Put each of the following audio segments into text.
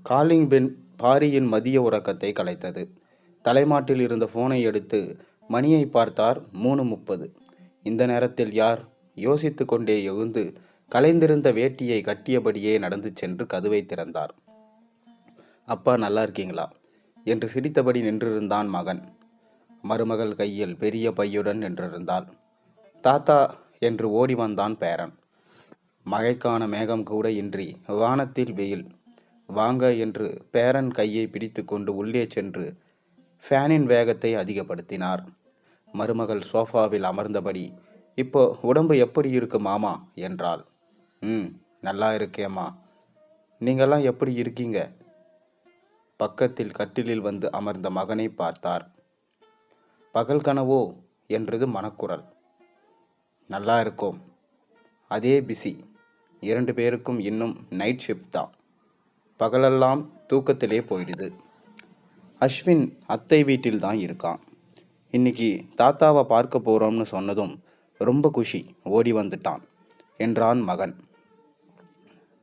Calling bell பாரியின் மதிய உறக்கத்தை கலைத்தது. தலைமாட்டில் இருந்த போனை எடுத்து மணியை பார்த்தார். 3:30. இந்த நேரத்தில் யார்? யோசித்து கொண்டே எழுந்து கலைந்திருந்த வேட்டியை கட்டியபடியே நடந்து சென்று கதவை திறந்தார். அப்பா நல்லா இருக்கீங்களா என்று சிரித்தபடி நின்றிருந்தான் மகன். மருமகள் கையில் பெரிய பையுடன் நின்றிருந்தாள். தாத்தா என்று ஓடி வந்தான் பேரன். மழைக்கான மேகம் கூட இன்றி வானத்தில் வெயில். வாங்க என்று பேரன் கையை பிடித்து கொண்டு உள்ளே சென்று ஃபேனின் வேகத்தை அதிகப்படுத்தினார். மருமகள் சோஃபாவில் அமர்ந்தபடி, இப்போ உடம்பு எப்படி இருக்கு மாமா என்றாள். நல்லா இருக்கேம்மா. நீங்கள்லாம் எப்படி இருக்கீங்க? பக்கத்தில் கட்டிலில் வந்து அமர்ந்த மகனை பார்த்தார். பகல் கனவோ என்றது மனக்குரல். நல்லா இருக்கோம். அதே பிஸி. 2 பேருக்கும் இன்னும் நைட் ஷிஃப்ட் தான். பகலெல்லாம் தூக்கத்திலே போயிடுது. அஸ்வின் அத்தை வீட்டில் தான் இருக்கான். இன்னைக்கு தாத்தாவை பார்க்க போகிறோம்னு சொன்னதும் ரொம்ப குஷி, ஓடி வந்துட்டான் என்றான் மகன்.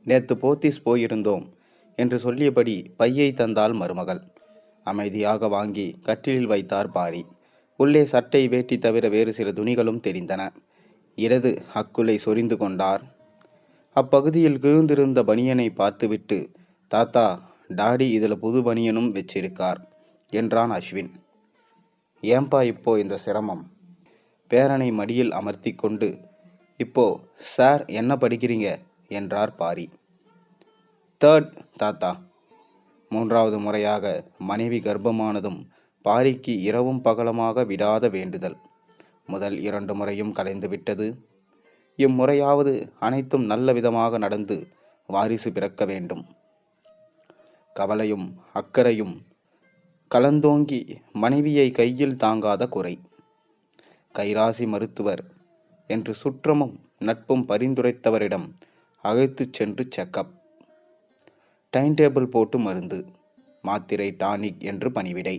நேற்று போத்தீஸ் போயிருந்தோம் என்று சொல்லியபடி பையை தந்தாள் மருமகள். அமைதியாக வாங்கி கட்டிலில் வைத்தார் பாரி. உள்ளே சட்டை வேட்டி தவிர வேறு சில துணிகளும் தெரிந்தன. இடது ஹக்குலை சொரிந்து கொண்டார். அப்பகுதியில் கிழிந்திருந்த பனியனை பார்த்துவிட்டு, தாத்தா டாடி இதில் புது பனியனும் வச்சிருக்கார் என்றான் அஸ்வின். ஏன்பா இப்போ இந்த சிரமம்? பேரனை மடியில் அமர்த்தி கொண்டு, இப்போ சார் என்ன படிக்கிறீங்க என்றார் பாரி. 3rd தாத்தா. 3வது முறையாக மனைவி கர்ப்பமானதும் பாரிக்கு இரவும் பகலமாக விடாத வேண்டுதல். முதல் 2 முறையும் கலைந்து விட்டது. இம்முறையாவது அனைத்தும் நல்ல விதமாக நடந்து வாரிசு பிறக்க வேண்டும். கவலையும் அக்கறையும் கலந்தோங்கி மனைவியை கையில் தாங்காத குறை. கைராசி மருத்துவர் என்று சுற்றமும் நட்பும் பரிந்துரைத்தவரிடம் அழைத்துச் சென்று செக்கப். டைம் டேபிள் போட்டு மருந்து, மாத்திரை, டானிக் என்று பணிவிடை.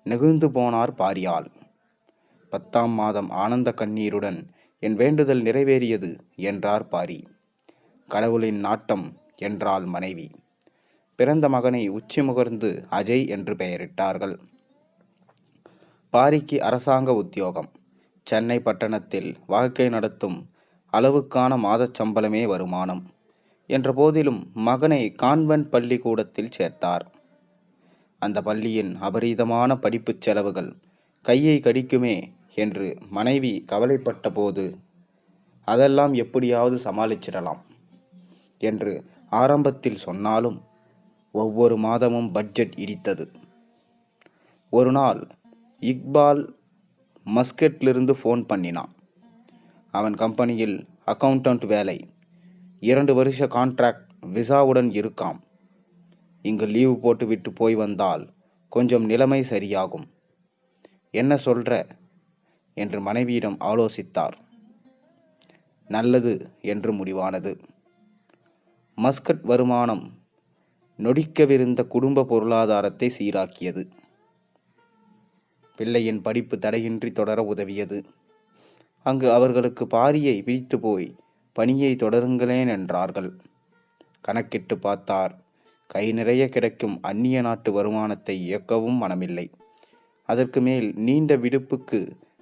நெகிழ்ந்து போனார் பாரியால். 10ஆம் மாதம் ஆனந்த கண்ணீருடன் என் வேண்டுதல் நிறைவேறியது என்றார் பாரி. கடவுளின் நாட்டம் என்றாள் மனைவி. பிறந்த மகனை உச்சி முகர்ந்து அஜய் என்று பெயரிட்டார்கள். பாரிக்கு அரசாங்க உத்தியோகம். சென்னை பட்டணத்தில் வாழ்க்கை நடத்தும் அளவுக்கான மாதச் சம்பளமே வருமானம் என்ற போதிலும் மகனை கான்வென்ட் பள்ளிக்கூடத்தில் சேர்த்தார். அந்த பள்ளியின் அபரீதமான படிப்புச் செலவுகள் கையை கடிக்குமே என்று மனைவி கவலைப்பட்ட போது, அதெல்லாம் எப்படியாவது சமாளிச்சிடலாம் என்று ஆரம்பத்தில் சொன்னாலும் ஒவ்வொரு மாதமும் பட்ஜெட் இடித்தது. ஒரு நாள் இக்பால் மஸ்கெட்லிருந்து ஃபோன் பண்ணினான். அவன் கம்பெனியில் அக்கவுண்டன்ட் வேலை, 2 வருஷ கான்ட்ராக்ட், விசாவுடன் இருக்காம். இங்கு லீவு போட்டு விட்டு போய் வந்தால் கொஞ்சம் நிலைமை சரியாகும். என்ன சொல்ற என்று மனைவியிடம் ஆலோசித்தார். நல்லது என்று முடிவானது. மஸ்கட் வருமானம் நொடிக்கவிருந்த குடும்ப பொருளாதாரத்தை சீராக்கியது. பிள்ளையின் படிப்பு தடையின்றி தொடர உதவியது. அங்கு அவர்களுக்கு பாரியை பிடித்து போய் பணியை தொடருங்களேன் என்றார்கள். கணக்கிட்டு பார்த்தார். கை நிறைய கிடைக்கும் அந்நிய நாட்டு வருமானத்தை இயக்கவும் மனமில்லை. அதற்கு மேல் நீண்ட விடுப்புக்கு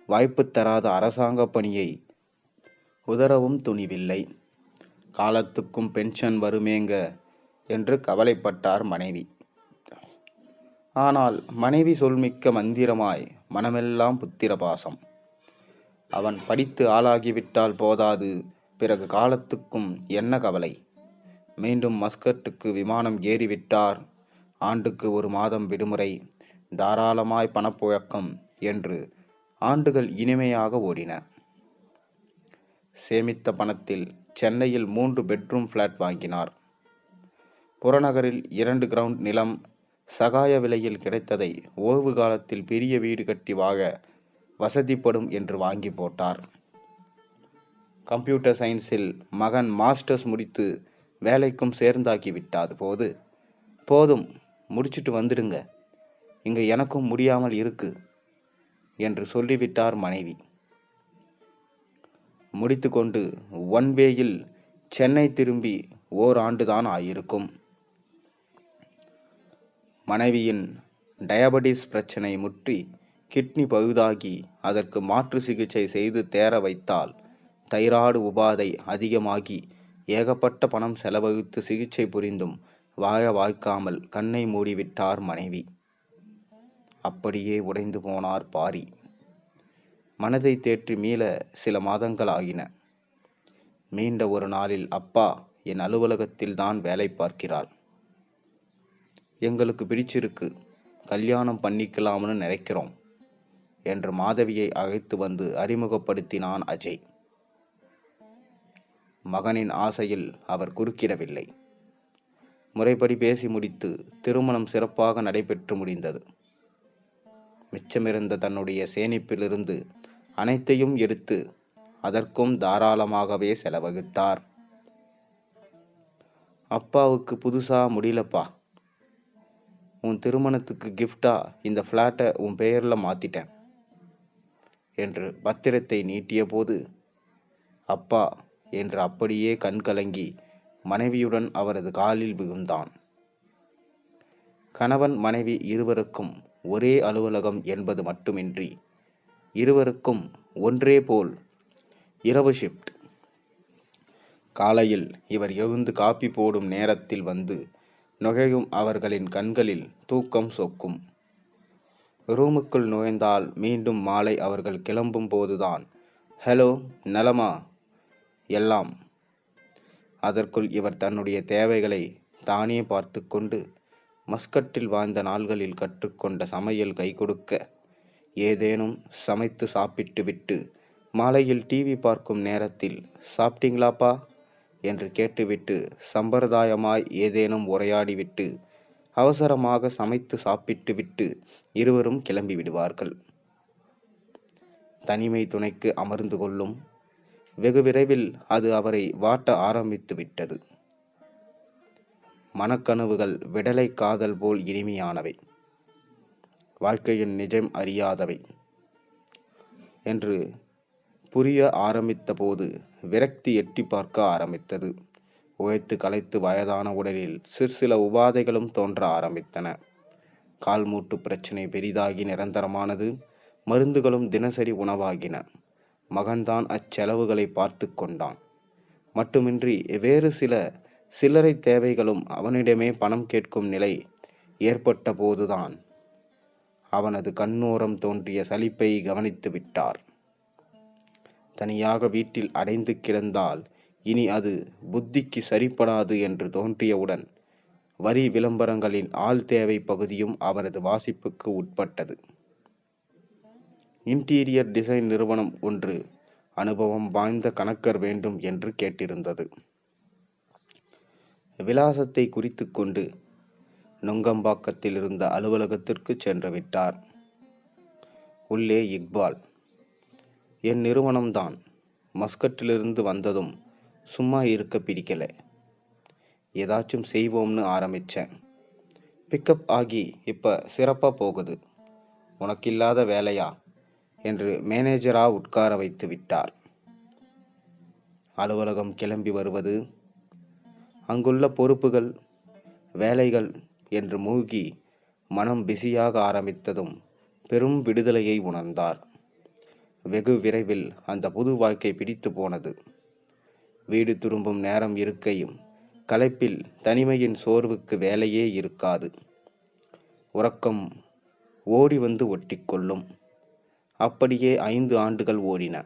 வாய்ப்பு தராத அரசாங்க பணியை உதறவும் துணிவில்லை. காலத்துக்கும் பென்ஷன் வருமேங்க என்று கவலைப்பட்டார் மனைவி. ஆனால் மனைவி சொல்மிக்க மந்திரமாய் மனமெல்லாம் புத்திரபாசம். அவன் படித்து ஆளாகிவிட்டால் போதாது, பிறகு காலத்துக்கும் என்ன கவலை? மீண்டும் மஸ்கட்டுக்கு விமானம் ஏறிவிட்டார். ஆண்டுக்கு 1 மாதம் விடுமுறை, தாராளமாய் பணப்புழக்கம் என்று ஆண்டுகள் இனிமையாக ஓடின. சேமித்த பணத்தில் சென்னையில் 3 பெட்ரூம் ஃப்ளாட் வாங்கினார். புறநகரில் 2 கிரவுண்ட் நிலம் சகாய விலையில் கிடைத்ததை ஓய்வு காலத்தில் பெரிய வீடு கட்டி வாழ வசதிப்படும் என்று வாங்கி போட்டார். கம்ப்யூட்டர் சயின்ஸில் மகன் மாஸ்டர்ஸ் முடித்து வேலைக்கும் சேர்ந்தாக்கி விட்டாது போது, போதும் முடிச்சுட்டு வந்துடுங்க, இங்கே எனக்கும் முடியாமல் இருக்கு என்று சொல்லிவிட்டார் மனைவி. முடித்து கொண்டு ஒன்வேயில் சென்னை திரும்பி ஓராண்டுதான் ஆயிருக்கும். மனைவியின் டயபெட்டிஸ் பிரச்சனை முற்றி கிட்னி பழுதாகி அதற்கு மாற்று சிகிச்சை செய்து தேற வைத்தால் தைராய்டு உபாதை அதிகமாகி ஏகப்பட்ட பணம் செலவழித்து சிகிச்சை புரிந்தும் வாய்க்காமல் கண்ணை மூடிவிட்டார் மனைவி. அப்படியே உடைந்து போனார் பாரி. மனதை தேற்றி மீள சில மாதங்கள் ஆகின. மீண்ட ஒரு நாளில், அப்பா என் அலுவலகத்தில் தான் வேலை பார்க்கிறாள். எங்களுக்கு பிடிச்சிருக்கு, கல்யாணம் பண்ணிக்கலாம்னு நினைக்கிறோம் என்று மாதவியை அழைத்து வந்து அறிமுகப்படுத்தினான் அஜய். மகனின் ஆசையில் அவர் குறுக்கிடவில்லை. முறைப்படி பேசி முடித்து திருமணம் சிறப்பாக நடைபெற்று முடிந்தது. மிச்சமிருந்த தன்னுடைய சேமிப்பிலிருந்து அனைத்தையும் எடுத்து அதற்கும் தாராளமாகவே செலவழித்தார். அப்பாவுக்கு புதுசா முடியலப்பா, உன் திருமணத்துக்கு கிஃப்டா இந்த ஃப்ளாட்டை உன் பெயரில் மாத்திட்டேன் என்று பத்திரத்தை நீட்டிய போது, அப்பா என்று அப்படியே கண்கலங்கி மனைவியுடன் அவரது காலில் விழுந்தான். கணவன் மனைவி இருவருக்கும் ஒரே அலுவலகம் என்பது மட்டுமின்றி இருவருக்கும் ஒன்றே போல் இரவு ஷிஃப்ட். காலையில் இவர் எழுந்து காப்பி போடும் நேரத்தில் வந்து நுழையும் அவர்களின் கண்களில் தூக்கம் சொக்கும். ரூமுக்குள் நுழைந்தால் மீண்டும் மாலை அவர்கள் கிளம்பும் போதுதான் ஹலோ நலமா எல்லாம். அதற்குள் இவர் தன்னுடைய தேவைகளை தானே பார்த்து கொண்டு மஸ்கட்டில் வாழ்ந்த நாள்களில் கற்றுக்கொண்ட சமையல் கை கொடுக்க ஏதேனும் சமைத்து சாப்பிட்டு விட்டு மாலையில் டிவி பார்க்கும் நேரத்தில் சாப்பிட்டீங்களாப்பா என்று கேட்டுவிட்டு சம்பிரதாயமாய் ஏதேனும் உரையாடிவிட்டு அவசரமாக சமைத்து சாப்பிட்டு விட்டு இருவரும் கிளம்பி விடுவார்கள். தனிமை துணைக்கு அமர்ந்து கொள்ளும். வெகு விரைவில் அது அவரை வாட்ட ஆரம்பித்து விட்டது. மனக்கனவுகள் விடலை காதல் போல் இனிமையானவை, வாழ்க்கையின் நிஜம் அறியாதவை என்று புரிய ஆரம்பித்த போது விரக்தி எட்டி பார்க்க ஆரம்பித்தது. உழைத்து களைத்து வயதான உடலில் சிற்சில உபாதைகளும் தோன்ற ஆரம்பித்தன. கால் மூட்டு பிரச்சனை பெரிதாகி நிரந்தரமானது. மருந்துகளும் தினசரி உணவாகின. மகன்தான் அச்செலவுகளை பார்த்து கொண்டான். மட்டுமின்றி வேறு சில சில்லறை தேவைகளும் அவனிடமே பணம் கேட்கும் நிலை ஏற்பட்ட போதுதான் அவனது கண்ணோரம் தோன்றிய சலிப்பை கவனித்து விட்டார். தனியாக வீட்டில் அடைந்து கிடந்தால் இனி அது புத்திக்கு சரிப்படாது என்று தோன்றியவுடன் வரி விளம்பரங்களின் ஆள் தேவை பகுதியும் அவரது வாசிப்புக்கு உட்பட்டது. இன்டீரியர் டிசைன் நிறுவனம் ஒன்று அனுபவம் வாய்ந்த கணக்கர் வேண்டும் என்று கேட்டிருந்தது. விலாசத்தை குறித்து கொண்டு நுங்கம்பாக்கத்தில் இருந்த அலுவலகத்திற்கு சென்று விட்டார். உள்ளே இக்பால், என் நிறுவனம்தான், மஸ்கட்டிலிருந்து வந்ததும் சும்மா இருக்க பிடிக்கல, ஏதாச்சும் செய்வோம்னு ஆரம்பித்தேன். பிக்கப் ஆகி இப்போ சிறப்பாக போகுது, உனக்கில்லாத வேலையா என்று மேனேஜரா உட்கார வைத்து விட்டார். அலுவலகம் கிளம்பி வருவது, அங்குள்ள பொறுப்புகள், வேலைகள் என்று மூழ்கி மனம் பிஸியாக ஆரம்பித்ததும் பெரும் விடுதலையை உணர்ந்தார். வெகு விரைவில் அந்த புது வாழ்க்கை பிடித்து போனது. வீடு திரும்பும் நேரம் இருக்கையும் களைப்பில் தனிமையின் சோர்வுக்கு வேலையே இருக்காது. உறக்கம் ஓடி வந்து ஒட்டிக்கொள்ளும். அப்படியே 5 ஆண்டுகள் ஓடின.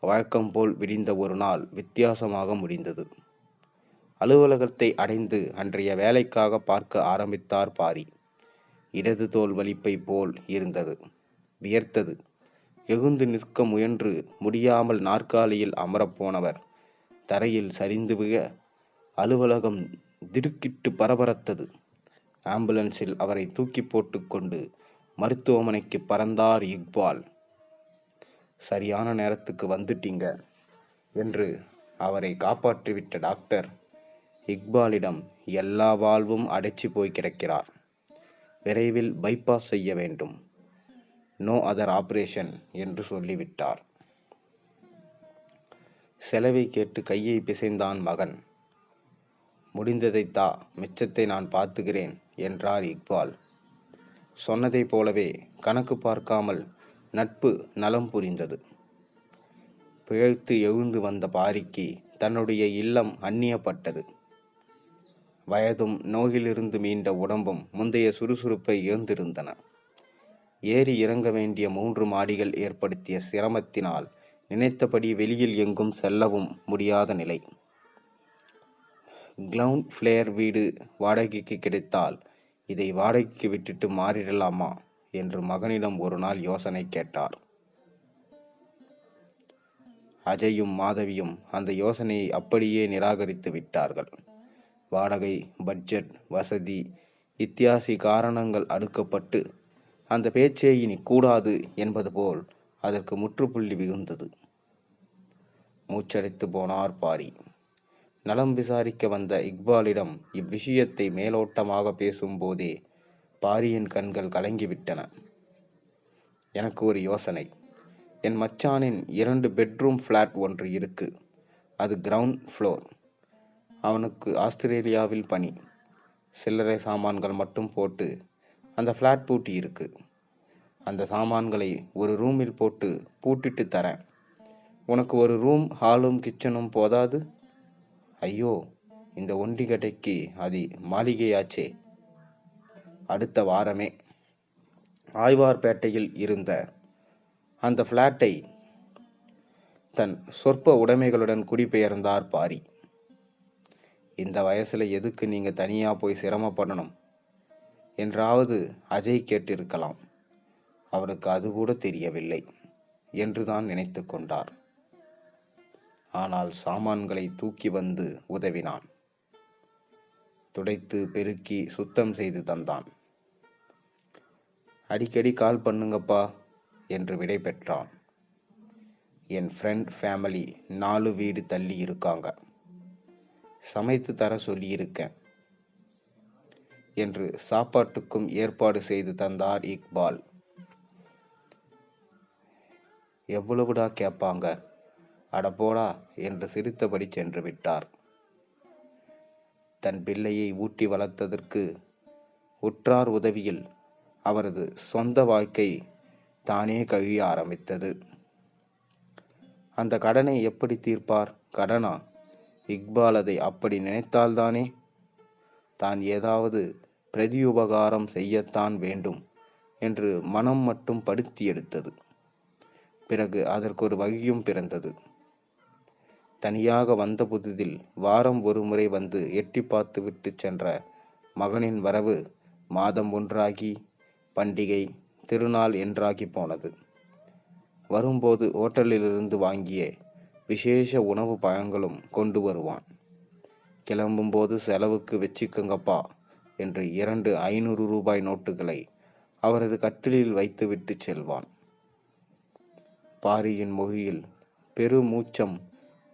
வழக்கம் போல் விடிந்த ஒரு நாள் வித்தியாசமாக முடிந்தது. அலுவலகத்தை அடைந்து அன்றைய வேலைக்காக பார்க்க ஆரம்பித்தார் பாரி. இடது தோல் வலிப்பை போல் இருந்தது. வியர்த்தது. எழுந்து நிற்க முயன்று முடியாமல் நாற்காலியில் அமரப்போனவர் தரையில் சரிந்து விழ அலுவலகம் திடுக்கிட்டு பரபரத்தது. ஆம்புலன்ஸில் அவரை தூக்கி போட்டுக்கொண்டு மருத்துவமனைக்கு பறந்தார் இக்பால். சரியான நேரத்துக்கு வந்துட்டீங்க என்று அவரை காப்பாற்றிவிட்ட டாக்டர் இக்பாலிடம் எல்லா வாழ்வும் அடைச்சி போய் கிடக்கிறார், விரைவில் பைபாஸ் செய்ய வேண்டும், நோ அதர் ஆபரேஷன் என்று சொல்லிவிட்டார். செலவை கேட்டு கையை பிசைந்தான் மகன். முடிந்ததைத் தா, மிச்சத்தை நான் பார்த்துக்கிறேன் என்றார் இக்பால். சொன்னதைப் போலவே கணக்கு பார்க்காமல் நட்பு நலம் புரிந்தது. பிழைத்து எழுந்து வந்த பாரிக்கு தன்னுடைய இல்லம் அந்நியப்பட்டது. வயதும் நோயிலிருந்து மீண்ட உடம்பும் முந்தைய சுறுசுறுப்பை இழந்திருந்தன. ஏறி இறங்க வேண்டிய 3 மாடிகள் ஏற்படுத்திய சிரமத்தினால் நினைத்தபடி வெளியில் எங்கும் செல்லவும் முடியாத நிலை. கிரவுண்ட் ஃப்ளோர் வீடு வாடகைக்கு கிடைத்தால் இதை வாடகைக்கு விட்டுட்டு மாறிடலாமா என்று மகனிடம் ஒரு நாள் யோசனை கேட்டார். அஜயும் மாதவியும் அந்த யோசனையை அப்படியே நிராகரித்து விட்டார்கள். வாடகை, பட்ஜெட், வசதி இத்தியாசி காரணங்கள் அடுக்கப்பட்டு அந்த பேச்சே இனி கூடாது என்பது போல் அதற்கு முற்றுப்புள்ளி விகுந்தது. மூச்சடைத்து போனார் பாரி. நலம் விசாரிக்க வந்த இக்பாலிடம் இவ்விஷயத்தை மேலோட்டமாக பேசும்போதே பாரியின் கண்கள் கலங்கிவிட்டன. எனக்கு ஒரு யோசனை. என் மச்சானின் 2 பெட்ரூம் ஃப்ளாட் ஒன்று இருக்கு. அது கிரவுண்ட் ஃப்ளோர். அவனுக்கு ஆஸ்திரேலியாவில் பணி. சில்லறை சாமான்கள் மட்டும் போட்டு அந்த ஃப்ளாட் பூட்டி இருக்கு. அந்த சாமான்களை ஒரு ரூமில் போட்டு பூட்டிட்டு தரேன். உனக்கு ஒரு ரூம், ஹாலும் கிச்சனும் போதாது? ஐயோ, இந்த ஒண்டி கடைக்கு அது மாளிகையாச்சே. அடுத்த வாரமே ஆழ்வார்பேட்டையில் இருந்த அந்த ஃப்ளாட்டை தன் சொற்ப உடைமைகளுடன் குடிபெயர்ந்தார் பாரி. இந்த வயசுல எதுக்கு நீங்க தனியா போய் சிரமப்படணும் என்றாவது அஜய் கேட்டிருக்கலாம். அவனுக்கு அது கூட தெரியவில்லை என்றுதான் நினைத்து கொண்டார். ஆனால் சாமான்களை தூக்கி வந்து உதவினான். துடைத்து பெருக்கி சுத்தம் செய்து தந்தான். அடிக்கடி கால் பண்ணுங்கப்பா என்று விடை பெற்றான். என் ஃப்ரெண்ட் ஃபேமிலி 4 வீடு தள்ளி இருக்காங்க. சமைத்து தர சொல்லியிருக்கேன் என்று சாப்பாட்டுக்கும் ஏற்பாடு செய்து தந்தார் இக்பால். எவ்வளவுடா கேட்பாங்க? அடப்போடா என்று சிரித்தபடி சென்று விட்டார். தன் பிள்ளையை ஊட்டி வளர்த்ததற்கு உற்றார் உதவியில் அவரது சொந்த வாழ்க்கை தானே கழிய ஆரம்பித்தது. அந்த கடனை எப்படி தீர்ப்பார்? கடனா? இக்பால் அதை அப்படி நினைத்தால்தானே தான் ஏதாவது பிரதியுபகாரம் செய்யத்தான் வேண்டும் என்று மனம் மட்டும் படுத்தி எடுத்தது. பிறகு அதற்கு ஒரு வழியும் பிறந்தது. தனியாக வந்த புதிதில் வாரம் ஒரு முறை வந்து எட்டி பார்த்து விட்டு சென்ற மகனின் வரவு மாதம் ஒன்றாகி பண்டிகை, திருநாள் என்றாகி போனது. வரும்போது ஓட்டலிலிருந்து வாங்கிய விசேஷ உணவு பழங்களும் கொண்டு வருவான். கிளம்பும்போது செலவுக்கு வச்சுக்கங்கப்பா என்று 2 500 ரூபாய் நோட்டுகளை அவரது கட்டிலில் வைத்துவிட்டு செல்வான். பாரியின் மொழியில் பெருமூச்சம்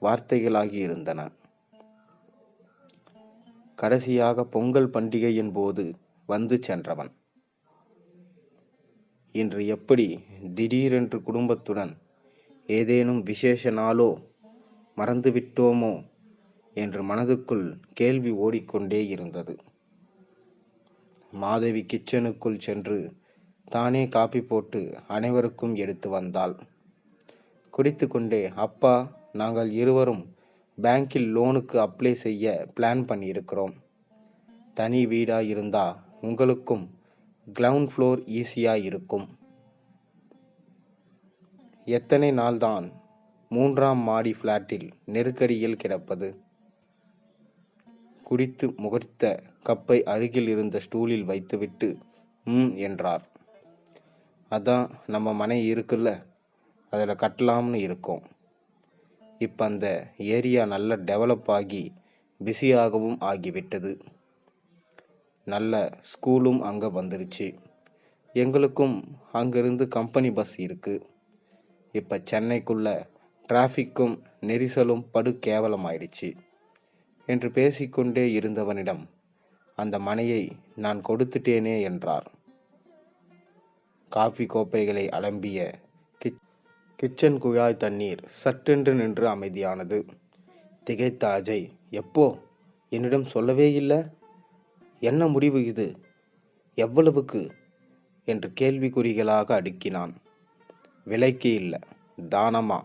வார்த்தைகளாகி இருந்தன. கடைசியாக பொங்கல் பண்டிகையின் போது வந்து சென்றவன் இன்று எப்படி திடீரென்று குடும்பத்துடன் ஏதேனும் விசேஷ நாளோ மறந்துவிட்டோமோ என்று மனதுக்குள் கேள்வி ஓடிக்கொண்டே இருந்தது. மாதவி கிச்சனுக்குள் சென்று தானே காப்பி போட்டு அனைவருக்கும் எடுத்து வந்தாள். குடித்து கொண்டே, அப்பா, நாங்கள் இருவரும் பேங்கில் லோனுக்கு அப்ளை செய்ய பிளான் பண்ணியிருக்கிறோம். தனி வீடா இருந்தா உங்களுக்கும் கிரவுண்ட் ஃப்ளோர் ஈஸியா இருக்கும். எத்தனை நாள்தான் 3ஆம் மாடி ஃப்ளாட்டில் நெருக்கடியில் கிடப்பது? குடித்து முகர்த்த கப்பை அருகில் இருந்த ஸ்டூலில் வைத்துவிட்டு என்றார். அதான் நம்ம மனை இருக்குல்ல, அதில் கட்டலாம்னு இருக்கோம். இப்போ அந்த ஏரியா நல்ல டெவலப் ஆகி பிஸியாகவும் ஆகிவிட்டது. நல்ல ஸ்கூலும் அங்கே வந்துருச்சு. எங்களுக்கும் அங்கிருந்து கம்பெனி பஸ் இருக்குது. இப்போ சென்னைக்குள்ள டிராஃபிக்கும் நெரிசலும் படு கேவலமாயிடுச்சு என்று பேசிக்கொண்டே இருந்தவனிடம் அந்த மனையை நான் கொடுத்துட்டேனே என்றார். காஃபி கோப்பைகளை அலம்பிய கிச்சன் குழாய் தண்ணீர் சட்டென்று நின்று அமைதியானது. திகைத்த அஜய், எப்போ? என்னிடம் சொல்லவே இல்லை. என்ன முடிவு இது? எவ்வளவுக்கு என்று கேள்விக்குறிகளாக அடுக்கினான். விலைக்கு இல்லை, தானமா.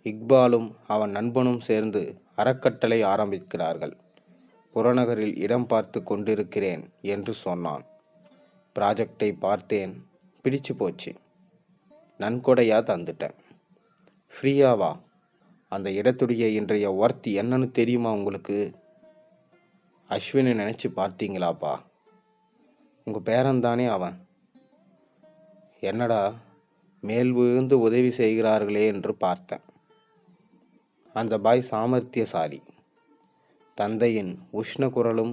இக்பாலும் அவன் நண்பனும் சேர்ந்து அறக்கட்டளை ஆரம்பிக்கிறார்கள். புறநகரில் இடம் பார்த்து கொண்டிருக்கிறேன் என்று சொன்னான். ப்ராஜெக்டை பார்த்தேன், பிடிச்சு போச்சு. நன்கொடையா தந்துட்டேன். ஃப்ரீயாவா? அந்த இடத்துடைய இன்றைய ஒர்த் என்னன்னு தெரியுமா உங்களுக்கு? அஸ்வினை நினச்சி பார்த்தீங்களாப்பா? உங்கள் பேரன்தானே அவன். என்னடா மேல் விழுந்து உதவி செய்கிறார்களே என்று பார்த்தேன். அந்த பாய் சாமர்த்தியசாலி. தந்தையின் உஷ்ண குரலும்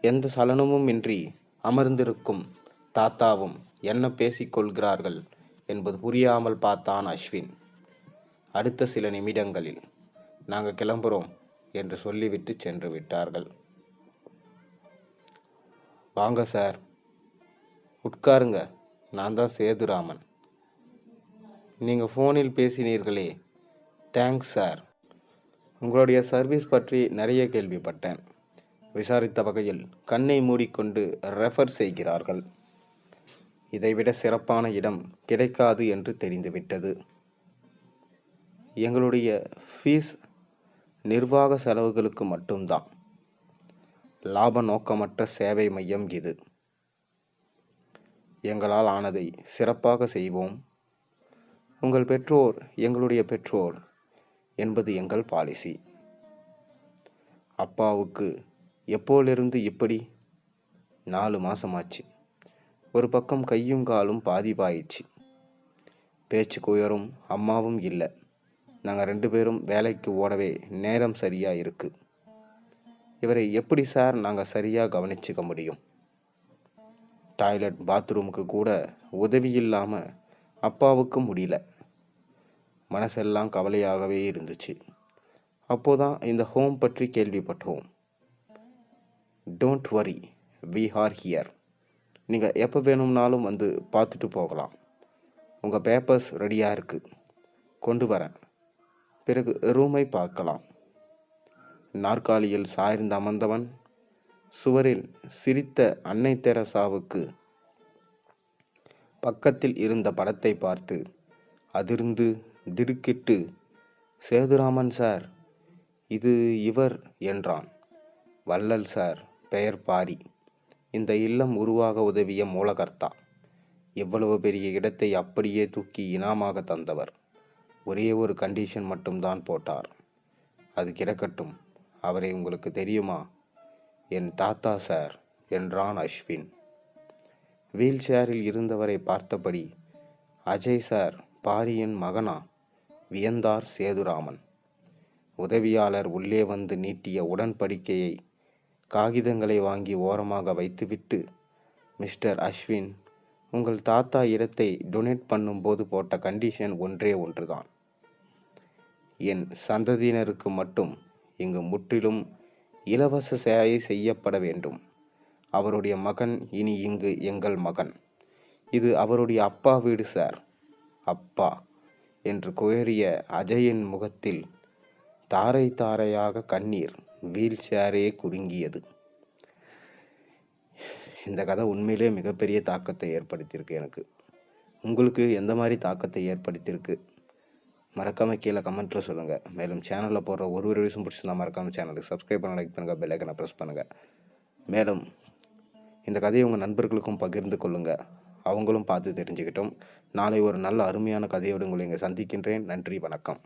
எந்த சலனமும் இன்றி அமர்ந்திருக்கும் தாத்தாவும் என்ன பேசிக்கொள்கிறார்கள் என்பது புரியாமல் பார்த்தான் அஸ்வின். அடுத்த சில நிமிடங்களில் நாங்கள் கிளம்புறோம் என்று சொல்லிவிட்டு சென்று விட்டார்கள். வாங்க சார், உட்காருங்க. நான் தான் சேதுராமன். நீங்கள் ஃபோனில் பேசினீர்களே, தேங்க்ஸ் சார். உங்களுடைய சர்வீஸ் பற்றி நிறைய கேள்விப்பட்டேன். விசாரித்த வகையில் கண்ணை மூடிக்கொண்டு ரெஃபர் செய்கிறார்கள். இதைவிட சிறப்பான இடம் கிடைக்காது என்று தெரிந்துவிட்டது. எங்களுடைய ஃபீஸ் நிர்வாக செலவுகளுக்கு மட்டும்தான். லாப நோக்கமற்ற சேவை மையம் இது. எங்களால் ஆனதை சிறப்பாக செய்வோம். உங்கள் பெற்றோர் எங்களுடைய பெற்றோர் என்பது எங்கள் பாலிசி. அப்பாவுக்கு எப்போலிருந்து இப்படி? 4 மாசமாச்சு. ஒரு பக்கம் கையும் காலும் பாதிப்பாயிடுச்சு. பேச்சுக்கு உயரும் அம்மாவும் இல்லை. நாங்கள் 2 பேரும் வேலைக்கு ஓடவே நேரம் சரியாக இருக்கு. இவரை எப்படி சார் நாங்கள் சரியாக கவனிச்சுக்க முடியும்? டாய்லெட் பாத்ரூமுக்கு கூட உதவி இல்லாமல் அப்பாவுக்கு முடியல. மனசெல்லாம் கவலையாகவே இருந்துச்சு. அப்போதான் இந்த ஹோம் பற்றி கேள்விப்பட்டோம். Don't worry, we are here. நீங்கள் எப்போ வேணும்னாலும் வந்து பார்த்துட்டு போகலாம். உங்கள் பேப்பர்ஸ் ரெடியாக இருக்குது, கொண்டு வரேன். பிறகு ரூமை பார்க்கலாம். நாற்காலியில் சாய்ந்து அமர்ந்தவன் சுவரில் சிரித்த அன்னை தெரசாவுக்கு பக்கத்தில் இருந்த படத்தை பார்த்து அதிர்ந்து திடுக்கிட்டு, சேதுராமன் சார், இது இவர் என்றான். வள்ளல் சார், பெயர் பாரி. இந்த இல்லம் உருவாக உதவிய மூலகர்த்தா. எவ்வளவு பெரிய இடத்தை அப்படியே தூக்கி இனாமாக தந்தவர். ஒரே ஒரு கண்டிஷன் மட்டும்தான் போட்டார். அது கிடக்கட்டும். அவரை உங்களுக்கு தெரியுமா? என் தாத்தா சார் என்றான் அஸ்வின். வீல் சேரில் இருந்தவரை பார்த்தபடி, அஜய் சார் பாரியின் மகனா? வியந்தார் சேதுராமன். உதவியாளர் உள்ளே வந்து நீட்டிய உடன்படிக்கையை காகிதங்களை வாங்கி ஓரமாக வைத்துவிட்டு, மிஸ்டர் அஸ்வின், உங்கள் தாத்தா இடத்தை டொனேட் பண்ணும்போது போட்ட கண்டிஷன் ஒன்றே ஒன்றுதான். என் சந்ததியினருக்கு மட்டும் இங்கு முற்றிலும் இலவச சேவை செய்யப்பட வேண்டும். அவருடைய மகன் இனி இங்கு எங்கள் மகன். இது அவருடைய அப்பா வீடு சார். அப்பா என்று குயறிய அஜயின் முகத்தில் தாரை தாரையாக கண்ணீர். வீல் சேரே குறுங்கியது. இந்த கதை உண்மையிலே மிகப்பெரிய தாக்கத்தை ஏற்படுத்தியிருக்கு எனக்கு. உங்களுக்கு எந்த மாதிரி தாக்கத்தை ஏற்படுத்தியிருக்கு மறக்காமல் கீழே கமெண்ட்டில் சொல்லுங்கள். மேலும் சேனலில் போடுற ஒரு வீடியோஸும் பிடிச்சிருந்தா மறக்காமல் சேனலுக்கு சப்ஸ்கிரைப் பண்ண, லைக் பண்ணுங்கள், பெல் ஐக்கனை ப்ரெஸ் பண்ணுங்கள். மேலும் இந்த கதையை உங்கள் நண்பர்களுக்கும் பகிர்ந்து கொள்ளுங்கள். அவங்களும் பார்த்து தெரிஞ்சுக்கிட்டோம். நாளை ஒரு நல்ல அருமையான கதையோடு உங்களை இங்கே சந்திக்கின்றேன். நன்றி, வணக்கம்.